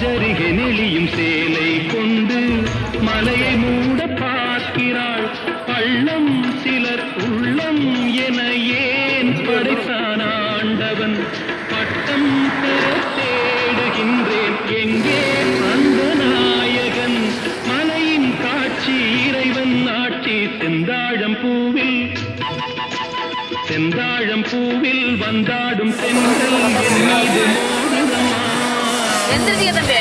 ஜரிகை நெளியும் சேலை கொண்டு மலையை மூட பார்க்கிறாள். பள்ளம் சிலர் உள்ளம் என ஏன் படைத்தான் ஆண்டவன்? பட்டம் பெற தேடுகின்றேன், எங்கே அந்த நாயகன்? மலையின் காட்சி இறைவன் ஆட்சி. செந்தாழம் பூவில் வந்தாடும் தென்றல் என் மீது மோதுதம்மா. எந்திரிங்க தம்பி.